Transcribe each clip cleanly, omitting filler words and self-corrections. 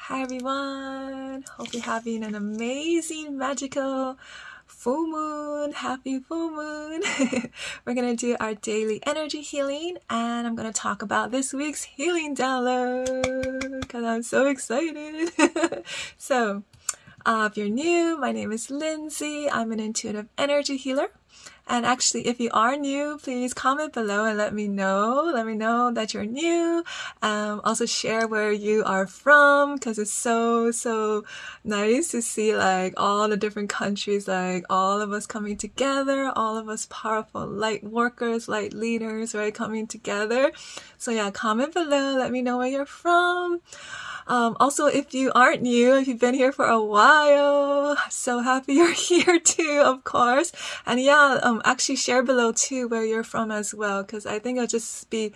Hi everyone! Hope you're having an amazing, magical full moon. Happy full moon! We're going to do our daily energy healing, and I'm going to talk about this week's healing download because I'm so excited. So, if you're new, my name is Lindsay. I'm an intuitive energy healer. And actually, if you are new, please comment below and let me know. Let me know that you're new. Also share where you are from, because it's so nice to see like all the different countries, like all of us coming together, all of us powerful light workers, light leaders, right, coming together. So yeah, comment below. Let me know where you're from. Also, if you aren't new, if you've been here for a while, so happy you're here too, of course. And yeah, actually share below too where you're from as well, because I think it'll just be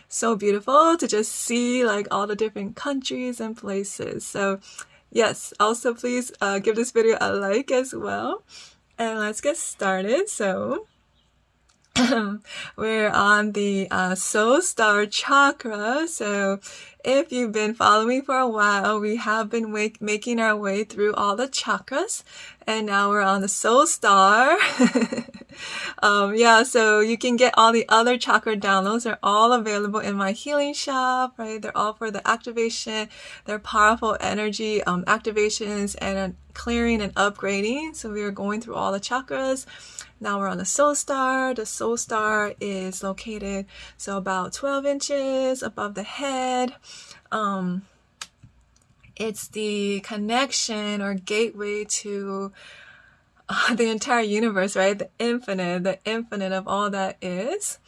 so beautiful to just see like all the different countries and places. So yes, also please give this video a like as well. And let's get started. So we're on the soul star chakra. So if you've been following for a while, we have been making our way through all the chakras, and now we're on the soul star. Yeah, so you can get all the other chakra downloads. They're all available in my healing shop, right? They're all for the activation. They're powerful energy activations and clearing and upgrading. So we are going through all the chakras. Now we're on the soul star. The soul star is located so about 12 inches above the head. It's the connection or gateway to the entire universe, right? The infinite of all that is.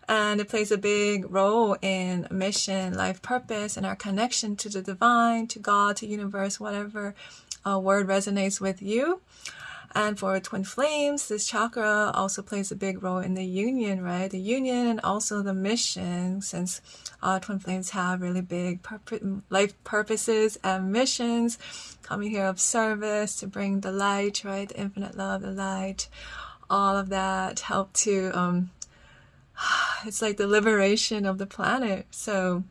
And it plays a big role in mission, life purpose, and our connection to the divine, to God, to universe, whatever word resonates with you. And for twin flames, this chakra also plays a big role in the union, right? The union and also the mission, since twin flames have really big life purposes and missions, coming here of service to bring the light, right? The infinite love, the light, all of that help to, it's like the liberation of the planet. So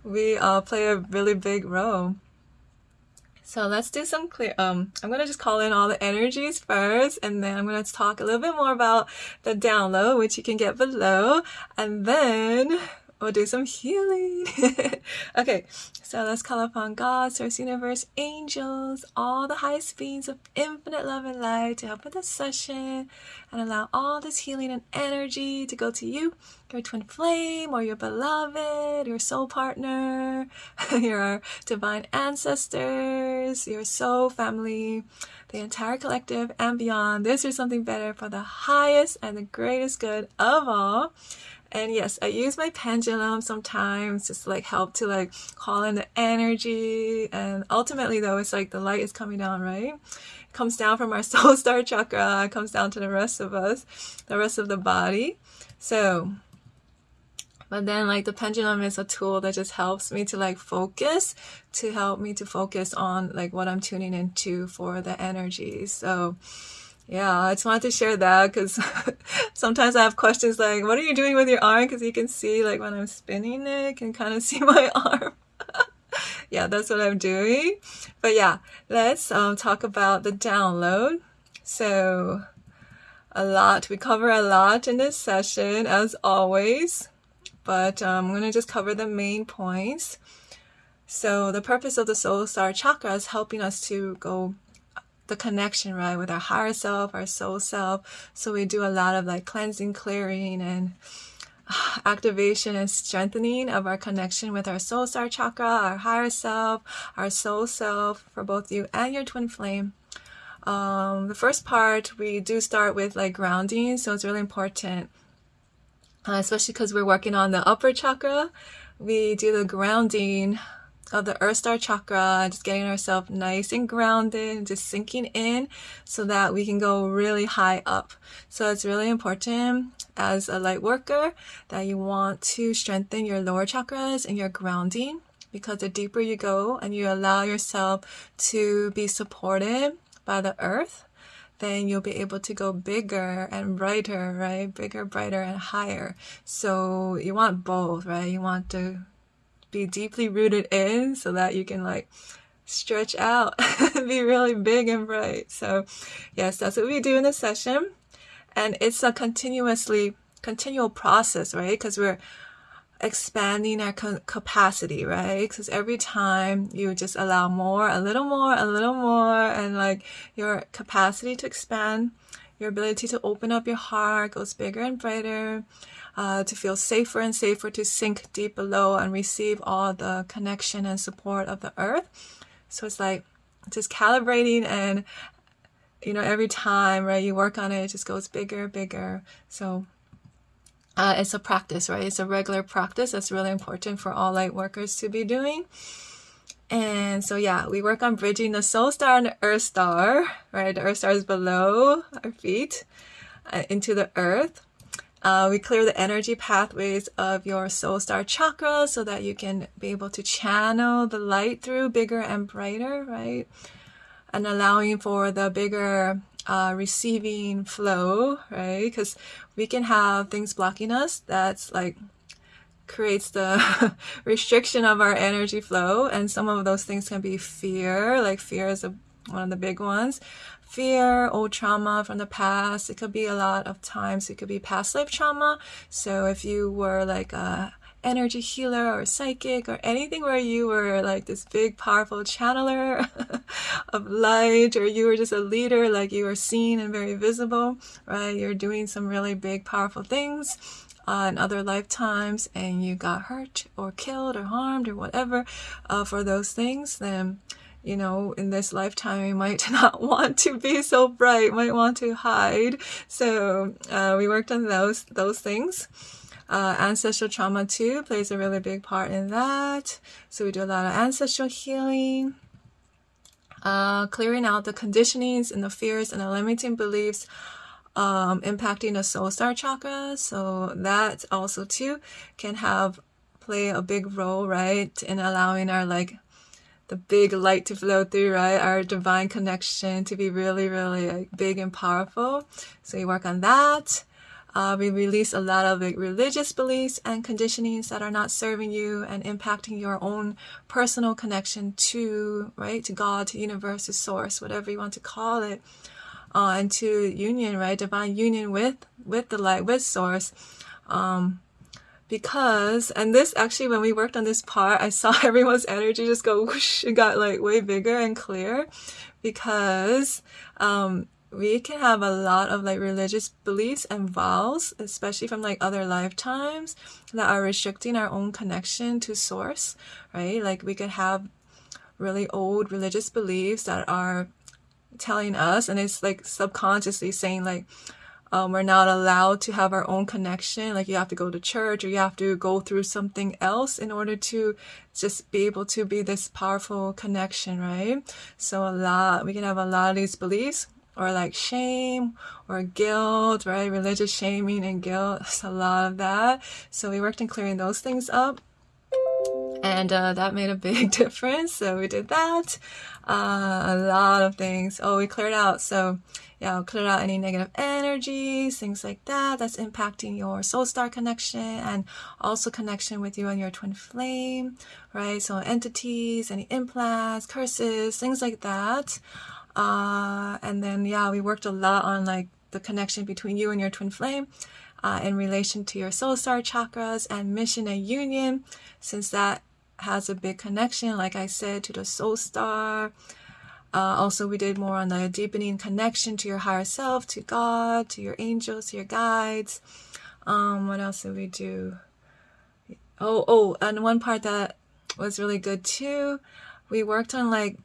we play a really big role. So let's do some clear, I'm going to just call in all the energies first, and then I'm going to talk a little bit more about the download, which you can get below, and then we'll do some healing. Okay, so let's call upon God, Source Universe, angels, all the highest beings of infinite love and light to help with this session, and allow all this healing and energy to go to you, your twin flame, or your beloved, your soul partner, your divine ancestors, your soul family, the entire collective and beyond. This is something better for the highest and the greatest good of all. And yes, I use my pendulum sometimes just to like help to like call in the energy. And ultimately though, it's like the light is coming down, right? It comes down from our soul star chakra, it comes down to the rest of us, the rest of the body. So, but then like the pendulum is a tool that just helps me to like focus, to help me to focus on like what I'm tuning into for the energy. So yeah, I just wanted to share that because sometimes I have questions like, what are you doing with your arm? Because you can see like when I'm spinning it, you can kind of see my arm. Yeah, that's what I'm doing. But yeah, let's talk about the download. So we cover a lot in this session as always, but I'm going to just cover the main points. So the purpose of the soul star chakra is helping us to go the connection, right, with our higher self, our soul self. So we do a lot of like cleansing, clearing, and activation and strengthening of our connection with our soul star chakra, our higher self, our soul self, for both you and your twin flame. The first part, we do start with like grounding. So it's really important, especially because we're working on the upper chakra. We do the grounding of the earth star chakra, just getting ourselves nice and grounded and just sinking in so that we can go really high up. So it's really important as a light worker that you want to strengthen your lower chakras and your grounding, because the deeper you go and you allow yourself to be supported by the earth, then you'll be able to go bigger and brighter, right? Bigger, brighter, and higher. So you want both, right? You want to be deeply rooted in so that you can like stretch out and be really big and bright. So yes, that's what we do in the session. And it's a continual process, right? Because we're expanding our capacity, right? Because every time you just allow more, a little more, and like your capacity to expand, your ability to open up your heart goes bigger and brighter, to feel safer and safer, to sink deep below and receive all the connection and support of the earth. So it's like just calibrating, and every time, right, you work on it, it just goes bigger. So it's a practice, right? It's a regular practice that's really important for all light workers to be doing. And so yeah, we work on bridging the soul star and the earth star, right? The earth star is below our feet, into the earth. We clear the energy pathways of your soul star chakra so that you can be able to channel the light through bigger and brighter, right? And allowing for the bigger receiving flow, right? Because we can have things blocking us that's like creates the restriction of our energy flow. And some of those things can be fear, like fear is one of the big ones. Fear, old trauma from the past. It could be a lot of times, it could be past life trauma. So if you were like a energy healer or psychic or anything where you were like this big powerful channeler of light, or you were just a leader, like you were seen and very visible, right? You're doing some really big powerful things in other lifetimes, and you got hurt or killed or harmed or whatever for those things, then in this lifetime you might not want to be so bright, might want to hide. So we worked on those things. Ancestral trauma too plays a really big part in that. So we do a lot of ancestral healing, clearing out the conditionings and the fears and the limiting beliefs impacting the soul star chakra. So that also too can play a big role, right, in allowing our the big light to flow through, right, our divine connection to be really, really big and powerful. So we work on that. We release a lot of religious beliefs and conditionings that are not serving you and impacting your own personal connection to, right, to God, to universe, to source, whatever you want to call it, and to union, right, divine union with the light, with source. Because, and this actually, when we worked on this part, I saw everyone's energy just go whoosh, it got way bigger and clear, because we can have a lot of religious beliefs and vows, especially from other lifetimes, that are restricting our own connection to source, right? We could have really old religious beliefs that are telling us, and it's subconsciously saying we're not allowed to have our own connection. You have to go to church, or you have to go through something else in order to just be able to be this powerful connection, right? So we can have a lot of these beliefs, or shame or guilt, right? Religious shaming and guilt. There's a lot of that. So we worked on clearing those things up, and that made a big difference. So we did that. A lot of things. We cleared out. So yeah, cleared out any negative energies, things like that, that's impacting your soul star connection, and also connection with you and your twin flame, right? So entities, any implants, curses, things like that. And then, yeah, we worked a lot on the connection between you and your twin flame in relation to your soul star chakras and mission and union, since that has a big connection, like I said, to the soul star. Also, we did more on the deepening connection to your higher self, to God, to your angels, to your guides. What else did we do? And one part that was really good too, we worked on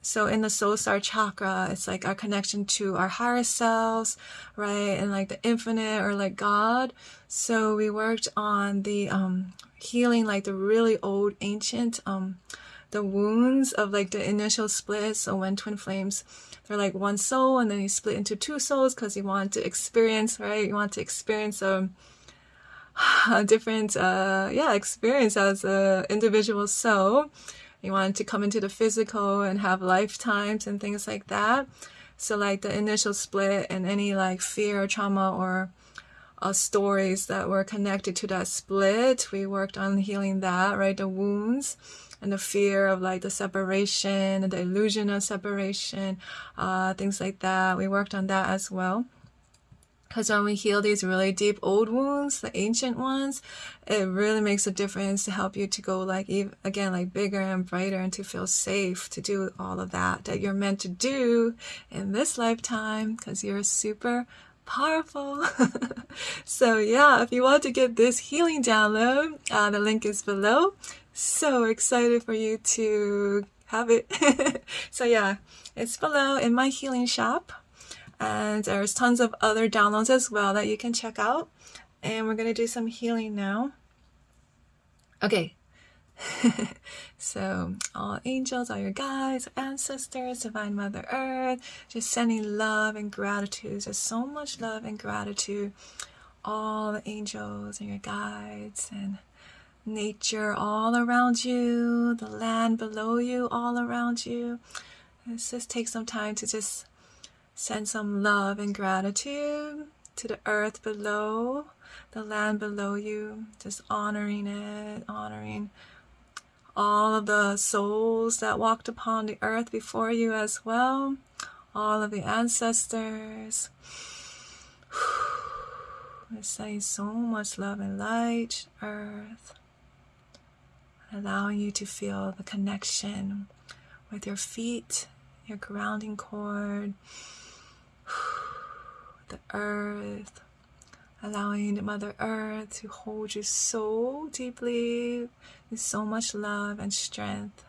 so in the soul star chakra, it's our connection to our higher selves, right? And the infinite, or God. So we worked on the healing the really old ancient the wounds of the initial split. So when twin flames, they're one soul, and then you split into two souls because you want to experience, right? You want to experience a different experience as a individual soul. You want to come into the physical and have lifetimes and things like that. So the initial split and any fear or trauma or stories that were connected to that split. We worked on healing that, right? The wounds and the fear of like the separation and the illusion of separation, things like that. We worked on that as well. Because when we heal these really deep old wounds, the ancient ones, it really makes a difference to help you to go like, again, like bigger and brighter, and to feel safe to do all of that you're meant to do in this lifetime, because you're super powerful. So yeah, if you want to get this healing download, the link is below. So excited for you to have it. So yeah, it's below in my healing shop. And there's tons of other downloads as well that you can check out. And we're going to do some healing now. Okay. So all angels, all your guides, ancestors, Divine Mother Earth, just sending love and gratitude. Just so much love and gratitude. All the angels and your guides and nature all around you. The land below you all around you. Let's just take some time to just send some love and gratitude to the earth below, the land below you, just honoring it, honoring all of the souls that walked upon the earth before you as well, all of the ancestors. We're sending so much love and light, earth, allowing you to feel the connection with your feet, your grounding cord, the earth, allowing the Mother Earth to hold you so deeply with so much love and strength,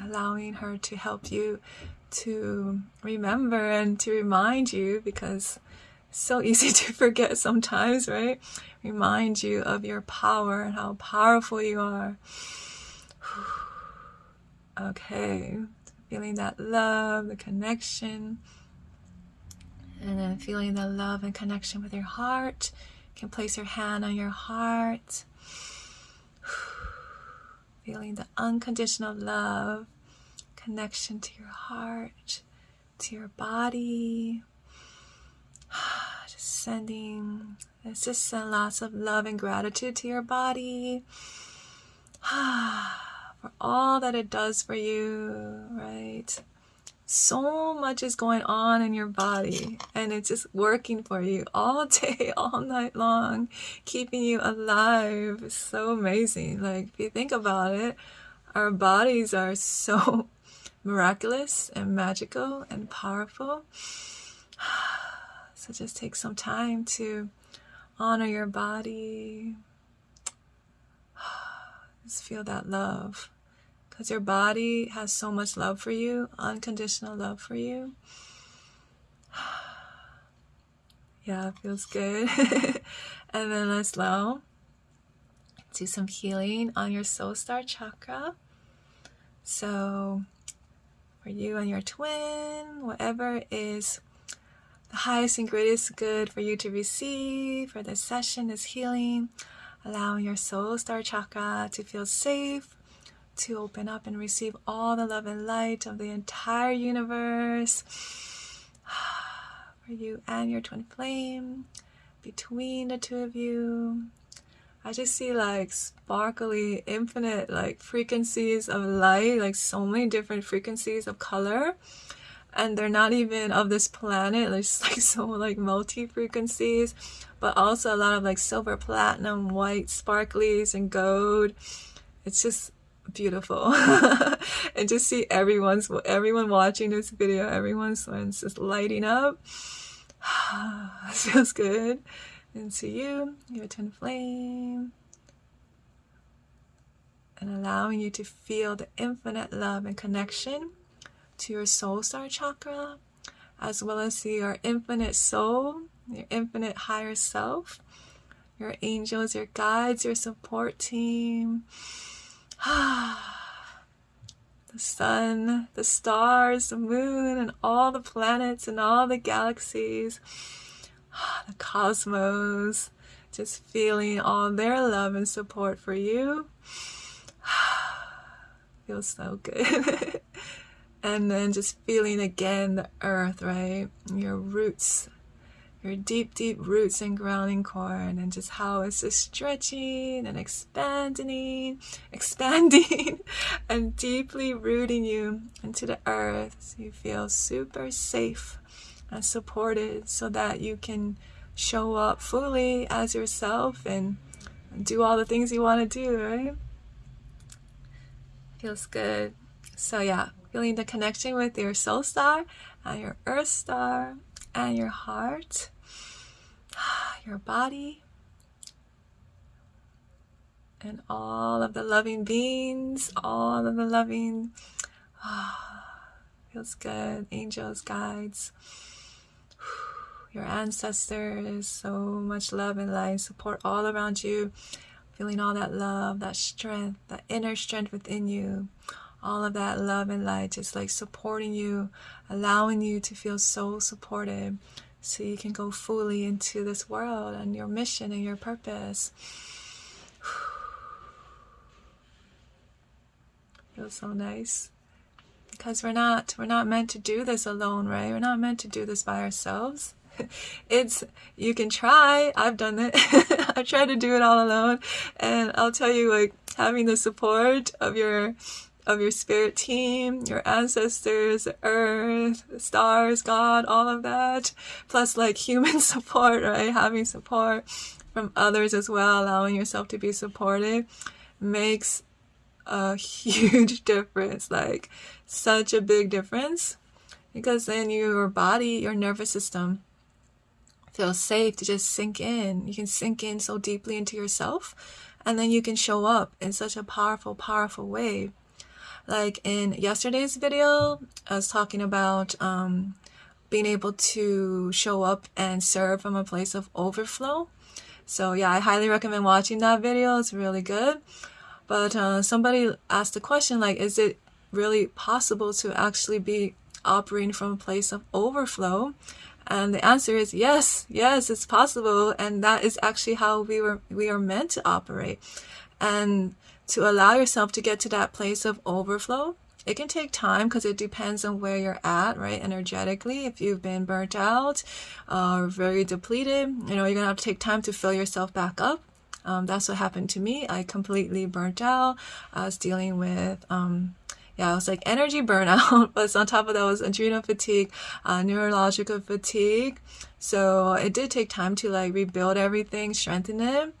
allowing her to help you to remember and to remind you, because it's so easy to forget sometimes, right? Remind you of your power and how powerful you are. Okay. Feeling that love, the connection, and then feeling the love and connection with your heart. You can place your hand on your heart. Feeling the unconditional love, connection to your heart, to your body. Just sending, let's just send lots of love and gratitude to your body. For all that it does for you, right? So much is going on in your body, and it's just working for you all day, all night long, keeping you alive. It's so amazing. Like, if you think about it, our bodies are so miraculous and magical and powerful. So just take some time to honor your body. Just feel that love. Because your body has so much love for you, unconditional love for you. Yeah, it feels good. And then let's now do some healing on your soul star chakra. So for you and your twin, whatever is the highest and greatest good for you to receive for this session is healing, allowing your soul star chakra to feel safe, to open up and receive all the love and light of the entire universe for you and your twin flame. Between the two of you, I just see like sparkly, infinite like frequencies of light, like so many different frequencies of color, and they're not even of this planet. There's like so like multi frequencies, but also a lot of like silver, platinum, white, sparklies, and gold. It's just beautiful. And just see everyone watching this video, everyone's just lighting up. It feels good. And to you, your twin flame, and allowing you to feel the infinite love and connection to your soul star chakra, as well as your infinite soul, your infinite higher self, your angels, your guides, your support team. The sun, the stars, the moon, and all the planets and all the galaxies, the cosmos, just feeling all their love and support for you. Feels so good. And then just feeling again the earth, right? Your roots, your deep, deep roots and grounding core, and then just how it's just stretching and expanding, and deeply rooting you into the earth, so you feel super safe and supported, so that you can show up fully as yourself and do all the things you want to do, right? Feels good. So yeah, feeling the connection with your soul star and your earth star and your heart, your body, and all of the loving beings, all of the loving, feels good, angels, guides, your ancestors, so much love and light, support all around you, feeling all that love, that strength, that inner strength within you, all of that love and light just like supporting you, allowing you to feel so supported, so you can go fully into this world and your mission and your purpose. Feels so nice, because we're not meant to do this alone, right? We're not meant to do this by ourselves. You can try. I've done it. I tried to do it all alone, and I'll tell you, like, having the support of your spirit team, your ancestors, the earth, the stars, God, all of that, plus like human support, right? Having support from others as well, allowing yourself to be supported, makes a huge difference, like such a big difference, because then your body, your nervous system feels safe to just sink in. You can sink in so deeply into yourself, and then you can show up in such a powerful, powerful way. Like in yesterday's video, I was talking about being able to show up and serve from a place of overflow. So yeah, I highly recommend watching that video. It's really good. But somebody asked the question, like, is it really possible to actually be operating from a place of overflow? And the answer is yes, it's possible. And that is actually how we are meant to operate. And to allow yourself to get to that place of overflow, it can take time, because it depends on where you're at, right? Energetically, if you've been burnt out or very depleted, you're gonna have to take time to fill yourself back up. That's what happened to me. I completely burnt out. I was dealing with it was like energy burnout, but on top of that was adrenal fatigue, neurological fatigue. So it did take time to like rebuild everything, strengthen it.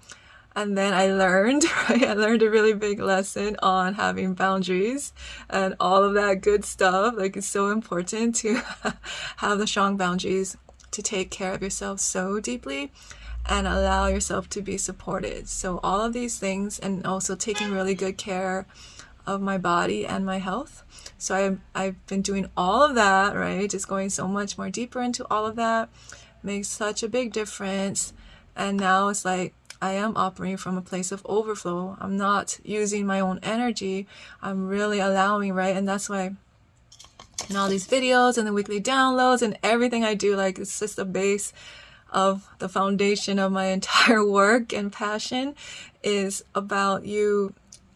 And then I learned, right? I learned a really big lesson on having boundaries and all of that good stuff. Like, it's so important to have the strong boundaries to take care of yourself so deeply and allow yourself to be supported. So all of these things, and also taking really good care of my body and my health. So I've been doing all of that, right? Just going so much more deeper into all of that makes such a big difference. And now it's like, I am operating from a place of overflow. I'm not using my own energy. I'm really allowing, right? And that's why in all these videos and the weekly downloads and everything I do, like, it's just the base of the foundation of my entire work and passion is about you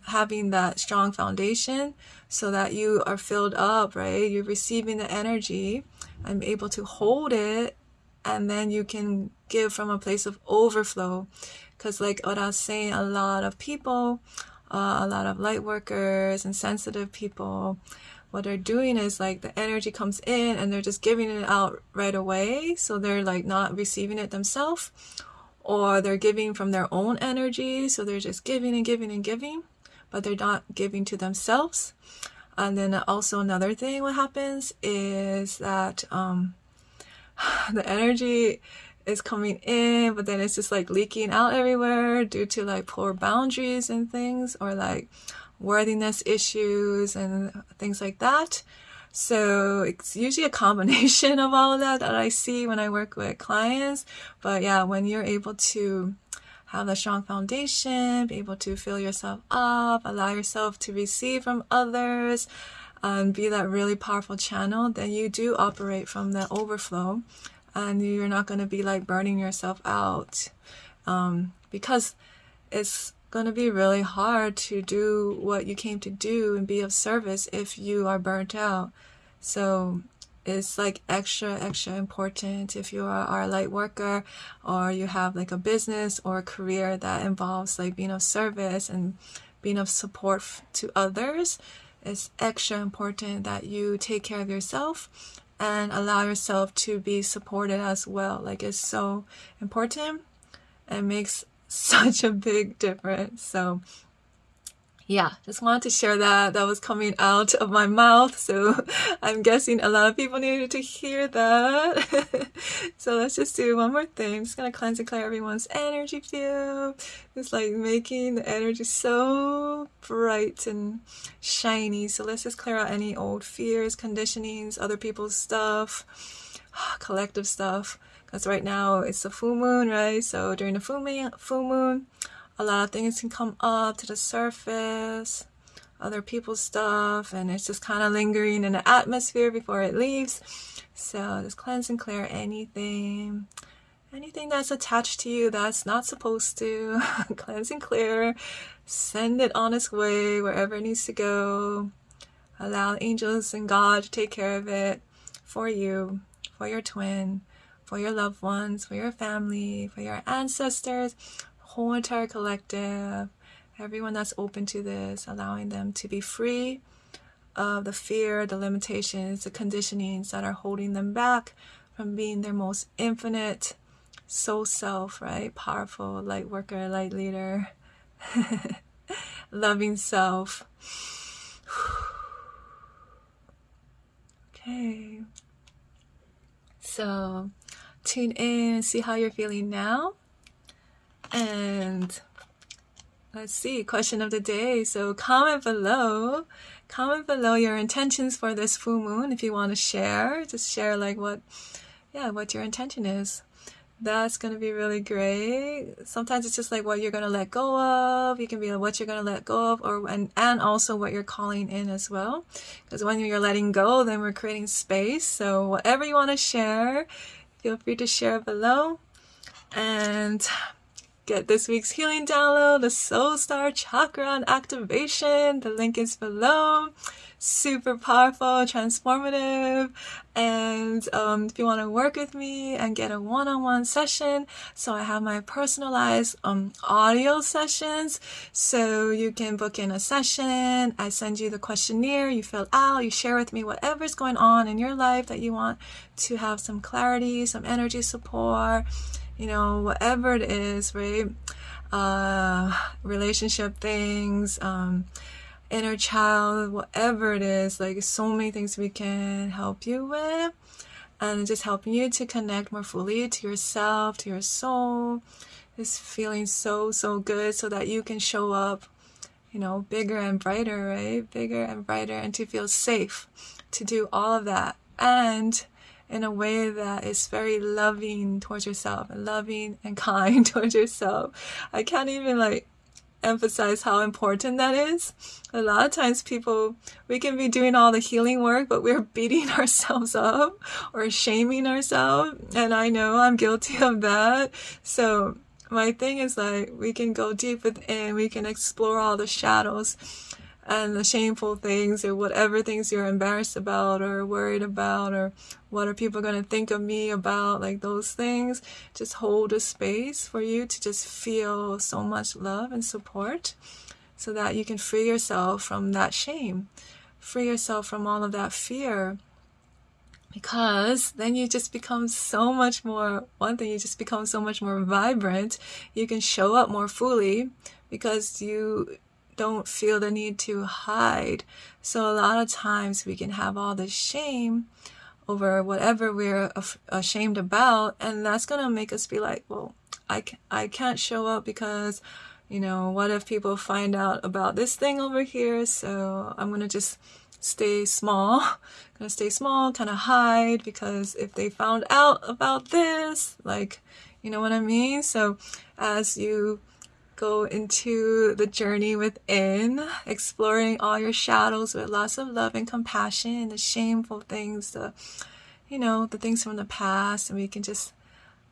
having that strong foundation, so that you are filled up, right? You're receiving the energy and able to hold it, and then you can give from a place of overflow. Because like what I was saying, a lot of people, a lot of light workers and sensitive people, what they're doing is like the energy comes in and they're just giving it out right away. So they're like not receiving it themselves, or they're giving from their own energy. So they're just giving and giving and giving, but they're not giving to themselves. And then also another thing, what happens is that the energy is coming in, but then it's just like leaking out everywhere due to like poor boundaries and things, or like worthiness issues and things like that. So it's usually a combination of all of that I see when I work with clients. But yeah, when you're able to have a strong foundation, be able to fill yourself up, allow yourself to receive from others, and be that really powerful channel, then you do operate from that overflow, and you're not going to be like burning yourself out, because it's going to be really hard to do what you came to do and be of service if you are burnt out. So it's like extra important if you are a light worker, or you have like a business or a career that involves like being of service and being of support to others. It's extra important that you take care of yourself and allow yourself to be supported as well. Like, it's so important and makes such a big difference. So yeah, just wanted to share that. That was coming out of my mouth, so I'm guessing a lot of people needed to hear that. So let's just do one more thing. I'm just gonna cleanse and clear everyone's energy field. It's like making the energy so bright and shiny. So let's just clear out any old fears, conditionings, other people's stuff, collective stuff. Because right now it's the full moon, right? So during the full moon, a lot of things can come up to the surface, other people's stuff, and it's just kind of lingering in the atmosphere before it leaves. So just cleanse and clear anything that's attached to you that's not supposed to. Cleanse and clear. Send it on its way wherever it needs to go. Allow angels and God to take care of it for you, for your twin, for your loved ones, for your family, for your ancestors, whole entire collective, everyone that's open to this, allowing them to be free of the fear, the limitations, the conditionings that are holding them back from being their most infinite soul self, right? Powerful light worker, light leader, loving self. Okay. So tune in and see how you're feeling now. And let's see, question of the day. So comment below your intentions for this full moon. If you want to share, just share like what your intention is. That's going to be really great. Sometimes it's just like what you're going to let go of. You can be like what you're going to let go of, and also what you're calling in as well. Because when you're letting go, then we're creating space. So whatever you want to share, feel free to share below. And get this week's healing download, the Soul Star Chakra and activation. The link is below. Super powerful, transformative. And if you want to work with me and get a one-on-one session, so I have my personalized audio sessions. So you can book in a session. I send you the questionnaire. You fill out. You share with me whatever's going on in your life that you want to have some clarity, some energy support. You know, whatever it is, right? Relationship things, inner child, whatever it is, like so many things we can help you with, and just helping you to connect more fully to yourself, to your soul, just feeling so good, so that you can show up, you know, bigger and brighter, right? Bigger and brighter, and to feel safe to do all of that, and in a way that is very loving towards yourself, and loving and kind towards yourself. I can't even like emphasize how important that is. A lot of times we can be doing all the healing work, but we're beating ourselves up or shaming ourselves. And I know I'm guilty of that. So my thing is like, we can go deep within, we can explore all the shadows and the shameful things, or whatever things you're embarrassed about or worried about, or what are people going to think of me about, like those things. Just hold a space for you to just feel so much love and support, so that you can free yourself from that shame, free yourself from all of that fear. Because then you just become so much more, you just become so much more vibrant. You can show up more fully because you don't feel the need to hide. So a lot of times we can have all this shame over whatever we're ashamed about, and that's gonna make us be like, well, I can't show up because, you know, what if people find out about this thing over here? So I'm gonna just stay small, kind of hide, because if they found out about this, like, you know what I mean? So as you go into the journey within, exploring all your shadows with lots of love and compassion, the shameful things, the things from the past, and we can just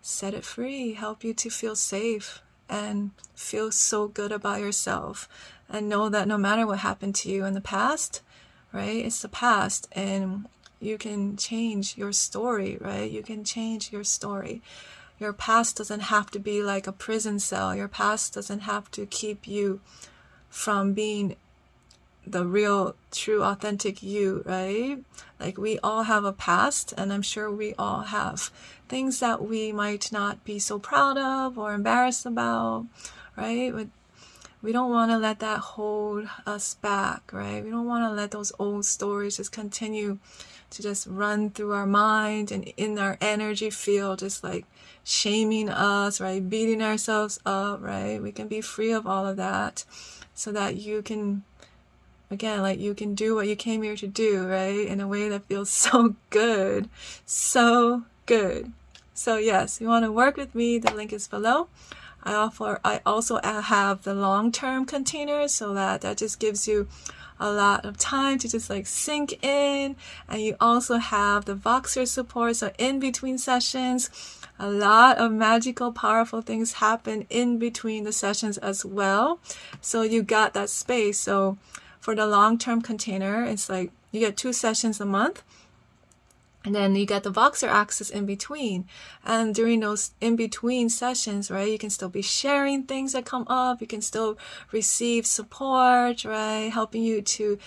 set it free, help you to feel safe and feel so good about yourself, and know that no matter what happened to you in the past, right, it's the past, and you can change your story, right? You can change your story. Your past doesn't have to be like a prison cell. Your past doesn't have to keep you from being the real, true, authentic you, right? Like, we all have a past, and I'm sure we all have things that we might not be so proud of or embarrassed about, right? But we don't want to let that hold us back, right? We don't want to let those old stories just continue to just run through our mind and in our energy field, just like shaming us, right? Beating ourselves up, right? We can be free of all of that so that you can, again, like, you can do what you came here to do, right? In a way that feels so good. So good. So yes, you want to work with me, the link is below. I also have the long-term container, so that just gives you a lot of time to just like sink in. And you also have the Voxer support, so in between sessions, a lot of magical, powerful things happen in between the sessions as well. So you got that space. So for the long-term container, it's like you get 2 sessions a month. And then you get the Voxer access in between. And during those in-between sessions, right, you can still be sharing things that come up. You can still receive support, right, helping you to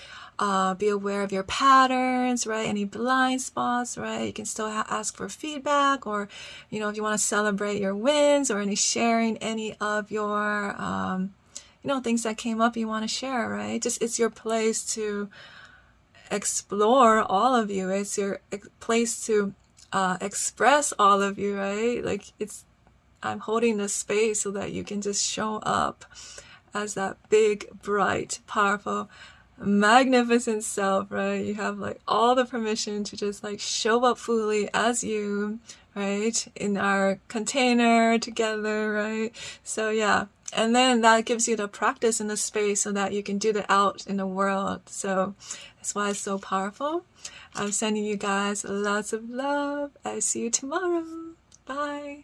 be aware of your patterns, right, any blind spots, right. You can still ask for feedback, or, you know, if you want to celebrate your wins or any sharing any of your, you know, things that came up you want to share, right. Just, it's your place to explore all of you. It's your place to express all of you, right? Like, I'm holding this space so that you can just show up as that big, bright, powerful, magnificent self, right? You have like all the permission to just like show up fully as you, right? In our container together, right? So yeah. And then that gives you the practice in the space so that you can do it out in the world. So that's why it's so powerful. I'm sending you guys lots of love. I see you tomorrow. Bye.